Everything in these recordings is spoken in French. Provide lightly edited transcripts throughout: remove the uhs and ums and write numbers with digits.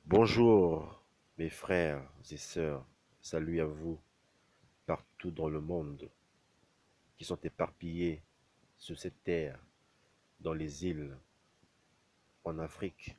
Bonjour mes frères et sœurs, salut à vous partout dans le monde qui sont éparpillés sur cette terre, dans les îles, en Afrique,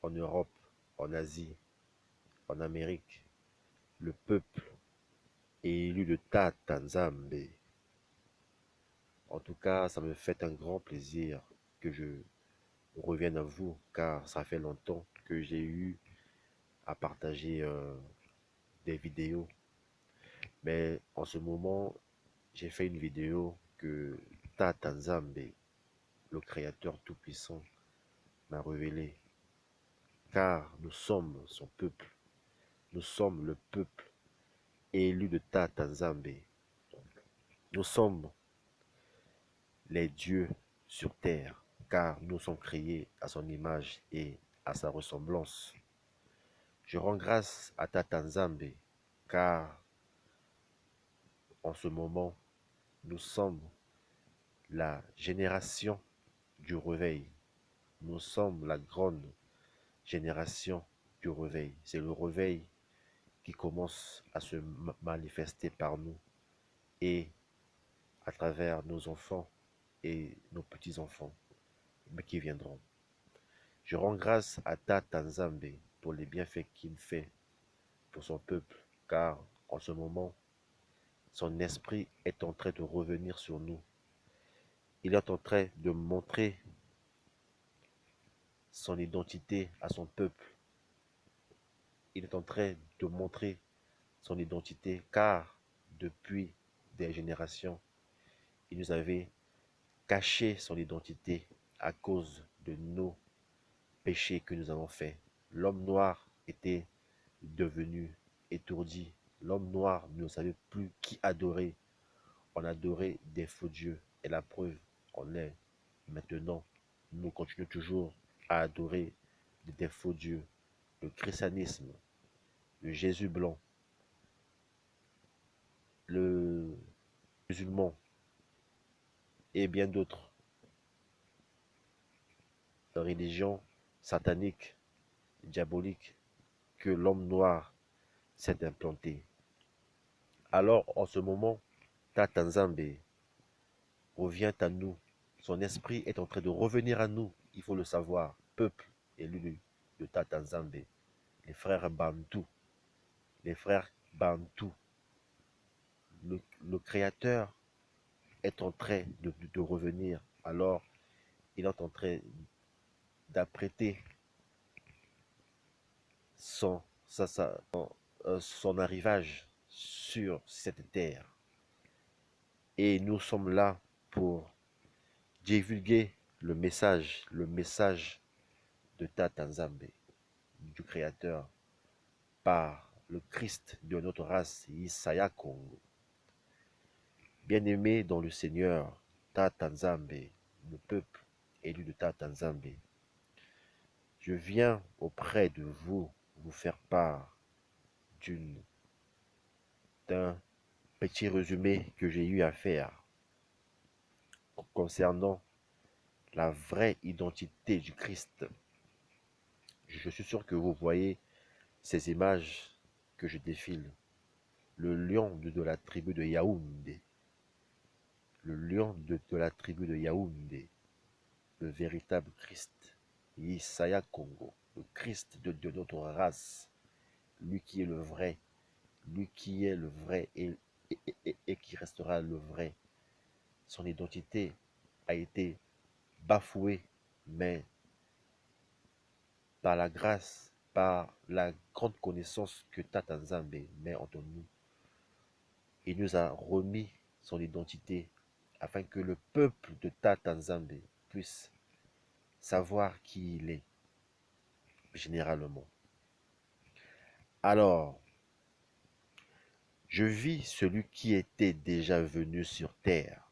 en Europe, en Asie, en Amérique. Le peuple élu de Tata Nzambe. En tout cas, ça me fait un grand plaisir que je revienne à vous car ça fait longtemps que j'ai eu à partager des vidéos. Mais en ce moment, j'ai fait une vidéo que Tata Nzambe, le Créateur Tout-Puissant, m'a révélé. Car nous sommes son peuple. Nous sommes le peuple élu de Tata Nzambe. Nous sommes les dieux sur terre. Car nous sommes créés à son image et à sa ressemblance. Je rends grâce à Tata Nzambe. Car en ce moment, nous sommes la génération du réveil. Nous sommes la grande génération du réveil. C'est le réveil qui commence à se manifester par nous et à travers nos enfants et nos petits-enfants qui viendront. Je rends grâce à Tata Nzambe pour les bienfaits qu'il fait pour son peuple, car en ce moment, son esprit est en train de revenir sur nous. Il est en train de montrer son identité à son peuple. Il est en train de montrer son identité, car depuis des générations, il nous avait caché son identité à cause de nos péchés que nous avons faits. L'homme noir était devenu étourdi. L'homme noir ne savait plus qui adorer. On adorait des faux dieux. Et la preuve, on est maintenant. Nous continuons toujours à adorer des faux dieux. Le christianisme, le Jésus blanc, le musulman et bien d'autres religions sataniques, diaboliques que l'homme noir s'est implanté. Alors, en ce moment, Tata Nzambe revient à nous. Son esprit est en train de revenir à nous. Il faut le savoir. Peuple élu de Tata Nzambe. Les frères Bantou. Les frères Bantou. Le Créateur est en train de revenir. Alors, il est en train d'apprêter son, son arrivage sur cette terre. Et nous sommes là pour divulguer le message de Tata Nzambe, du Créateur, par le Christ de notre race, Isaya Congo. Bien-aimé dans le Seigneur, Tata Nzambe, le peuple élu de Tata Nzambe, je viens auprès de vous vous faire part d'un petit résumé que j'ai eu à faire concernant la vraie identité du Christ. Je suis sûr que vous voyez ces images que je défile. Le lion de la tribu de Yaoundé, le lion de la tribu de Yaoundé, le véritable Christ, Isaya Congo, le Christ de notre race, lui qui est le vrai, lui qui est le vrai et qui restera le vrai. Son identité a été bafouée, mais par la grâce, par la grande connaissance que Tata Nzambe met entre nous, il nous a remis son identité afin que le peuple de Tata Nzambe puisse savoir qui il est généralement. Alors, je vis celui qui était déjà venu sur terre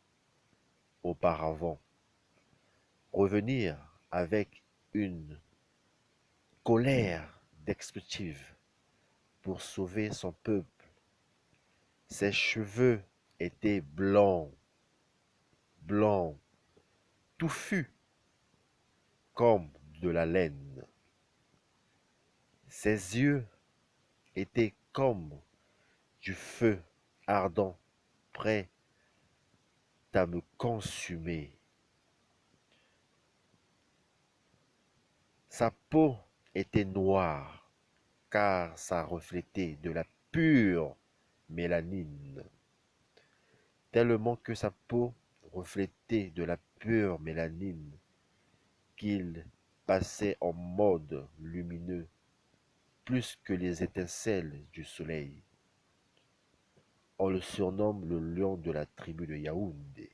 auparavant revenir avec une colère d'expectative pour sauver son peuple. Ses cheveux étaient blancs, blancs, touffus comme de la laine. Ses yeux étaient comme du feu ardent, prêt à me consumer. Sa peau était noire, car ça reflétait de la pure mélanine, tellement que sa peau reflétait de la pure mélanine qu'il passait en mode lumineux plus que les étincelles du soleil. On le surnomme le lion de la tribu de Yaoundé.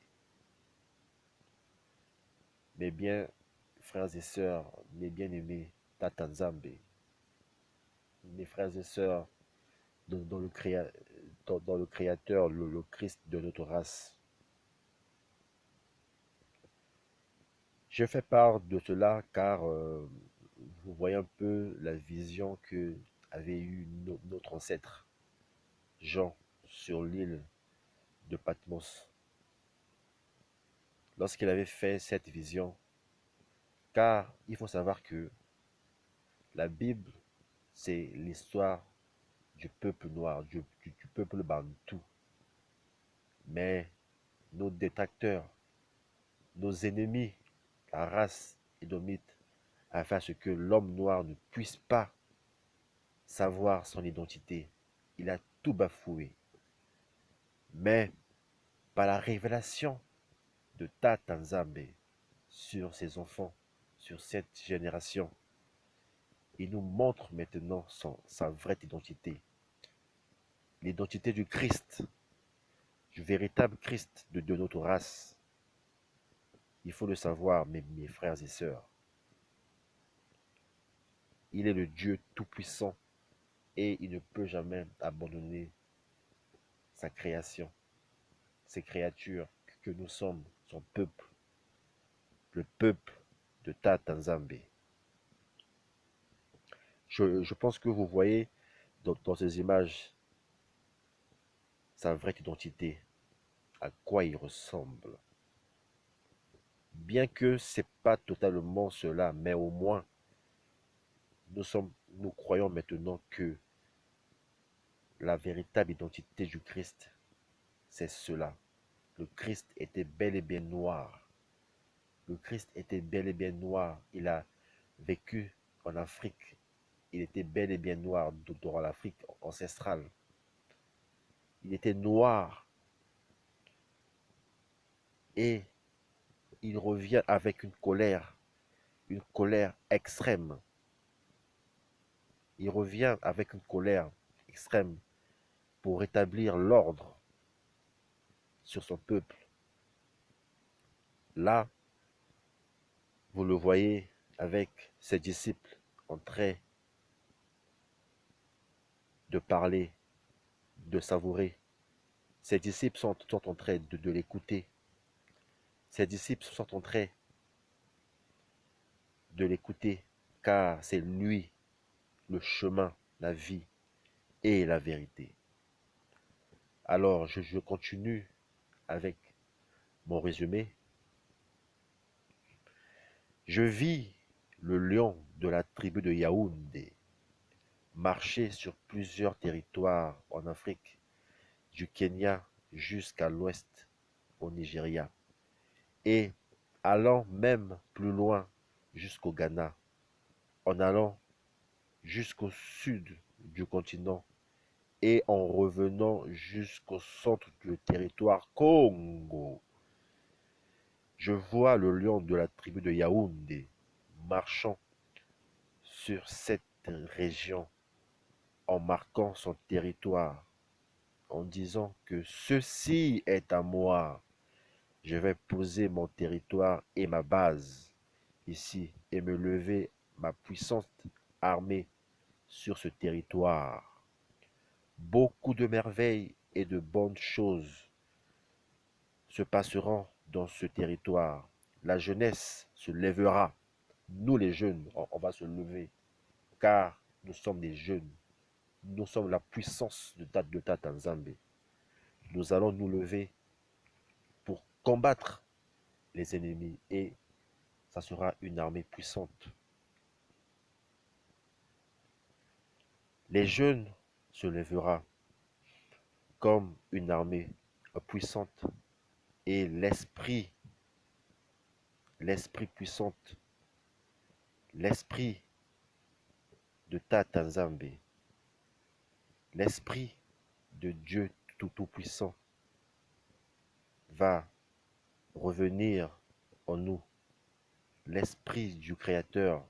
Mes bien, frères et sœurs, mes bien-aimés Tatanzambé, mes frères et sœurs dans le Créateur, le Christ de notre race, je fais part de cela car vous voyez un peu la vision que avait eue notre ancêtre Jean sur l'île de Patmos lorsqu'il avait fait cette vision. Car il faut savoir que la Bible, c'est l'histoire du peuple noir, du peuple bantou. Mais nos détracteurs, nos ennemis, la race édomite, a fait à ce que l'homme noir ne puisse pas savoir son identité. Il a tout bafoué. Mais par la révélation de Tata Nzambe sur ses enfants, sur cette génération, il nous montre maintenant sa vraie identité. L'identité du Christ, du véritable Christ de notre race. Il faut le savoir, mes frères et sœurs. Il est le Dieu tout-puissant et il ne peut jamais abandonner sa création, ses créatures que nous sommes, son peuple, le peuple de Tata Nzambe. Je pense que vous voyez dans ces images sa vraie identité, à quoi il ressemble. Bien que ce n'est pas totalement cela, mais au moins nous croyons maintenant que la véritable identité du Christ, c'est cela. Le Christ était bel et bien noir. Le Christ était bel et bien noir. Il a vécu en Afrique. Il était bel et bien noir dans l'Afrique ancestrale. Il était noir et il revient avec une colère extrême. Il revient avec une colère extrême pour rétablir l'ordre sur son peuple. Là, vous le voyez avec ses disciples en train de parler, de savourer. Ses disciples sont en train de l'écouter. Ses disciples sont en train de l'écouter, car c'est lui le chemin, la vie et la vérité. Alors, je continue avec mon résumé. Je vis le lion de la tribu de Yaoundé marcher sur plusieurs territoires en Afrique, du Kenya jusqu'à l'ouest au Nigeria, et allant même plus loin jusqu'au Ghana, en allant jusqu'au sud du continent et en revenant jusqu'au centre du territoire Congo. Je vois le lion de la tribu de Yaoundé marchant sur cette région en marquant son territoire, en disant que ceci est à moi. Je vais poser mon territoire et ma base ici et me lever ma puissante armée sur ce territoire. Beaucoup de merveilles et de bonnes choses se passeront dans ce territoire. La jeunesse se lèvera. Nous les jeunes, on va se lever car nous sommes des jeunes. Nous sommes la puissance de Tata Nzambe. Nous allons nous lever pour combattre les ennemis et ça sera une armée puissante. Les jeunes se lèvera comme une armée puissante et l'esprit puissante, l'esprit de Tata Nzambe, l'esprit de Dieu Tout-Puissant va revenir en nous. L'esprit du Créateur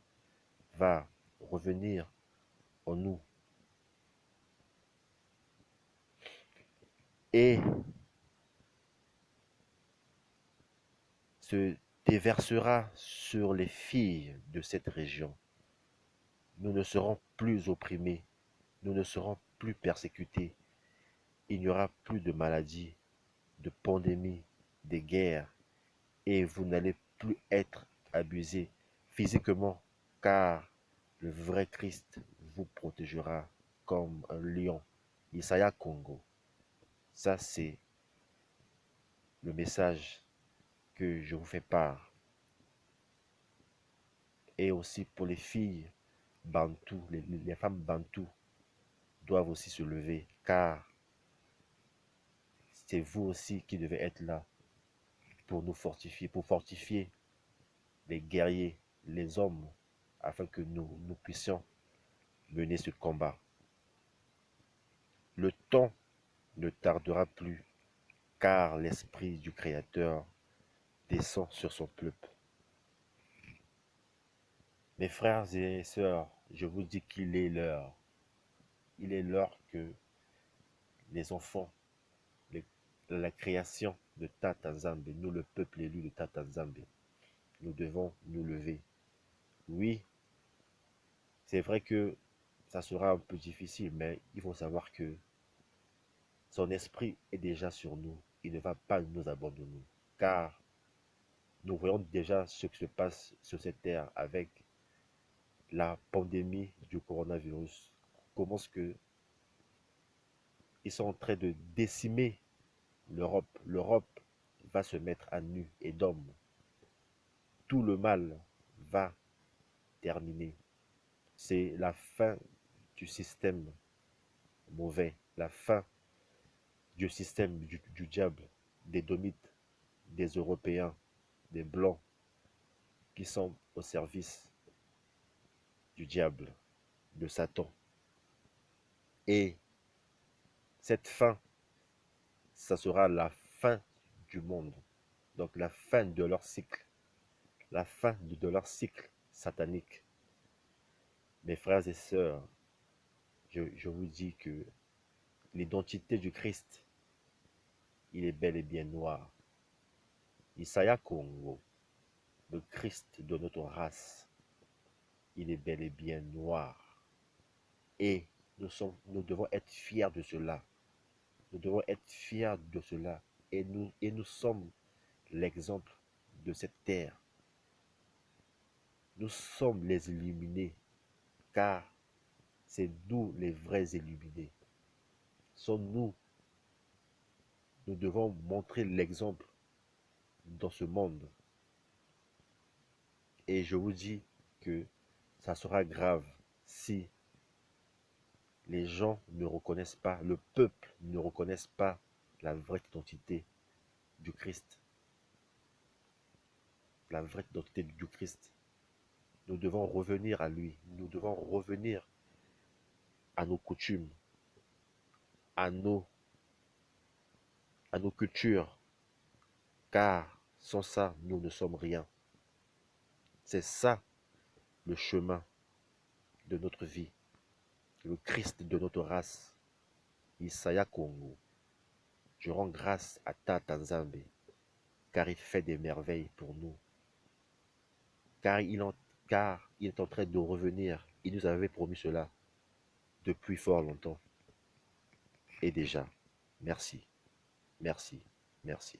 va revenir en nous et se déversera sur les filles de cette région. Nous ne serons plus opprimés, nous ne serons plus persécutés. Il n'y aura plus de maladies, de pandémies, de guerres, et vous n'allez plus être abusés physiquement, car le vrai Christ vous protégera comme un lion. Isaiah Congo. Ça, c'est le message que je vous fais part. Et aussi pour les filles bantoues, les femmes bantoues doivent aussi se lever, car c'est vous aussi qui devez être là pour nous fortifier, pour fortifier les guerriers, les hommes, afin que nous puissions mener ce combat. Le temps ne tardera plus, car l'Esprit du Créateur descend sur son peuple. Mes frères et sœurs, je vous dis qu'il est l'heure. Il est l'heure que les enfants, les- la création de Tata Nzambe, nous le peuple élu de Tata Nzambe, nous devons nous lever. Oui, c'est vrai que ça sera un peu difficile, mais il faut savoir que son esprit est déjà sur nous. Il ne va pas nous abandonner, car nous voyons déjà ce qui se passe sur cette terre avec la pandémie du coronavirus. Comment est-ce que ils sont en train de décimer l'Europe. L'Europe va se mettre à nu et d'hommes. Tout le mal va terminer. C'est la fin du système mauvais, la fin du système du diable, des Domites, des Européens, des Blancs qui sont au service du diable, de Satan. Et cette fin, ça sera la fin du monde. Donc la fin de leur cycle, la fin de leur cycle satanique. Mes frères et sœurs, je vous dis que l'identité du Christ, il est bel et bien noir. Isaiah Congo, le Christ de notre race, il est bel et bien noir. Et nous devons être fiers de cela. Nous devons être fiers de cela. Et nous sommes l'exemple de cette terre. Nous sommes les illuminés, car c'est nous les vrais illuminés. Nous devons montrer l'exemple dans ce monde. Et je vous dis que ça sera grave si les gens ne reconnaissent pas, le peuple ne reconnaisse pas la vraie identité du Christ. La vraie identité du Christ. Nous devons revenir à lui. Nous devons revenir à nos coutumes, à nos, à nos cultures, car sans ça, nous ne sommes rien. C'est ça le chemin de notre vie, le Christ de notre race, Isaiah Congo. Je rends grâce à Tata Nzambe, car il fait des merveilles pour nous, car il est en train de revenir. Il nous avait promis cela depuis fort longtemps. Et déjà, merci, merci, merci.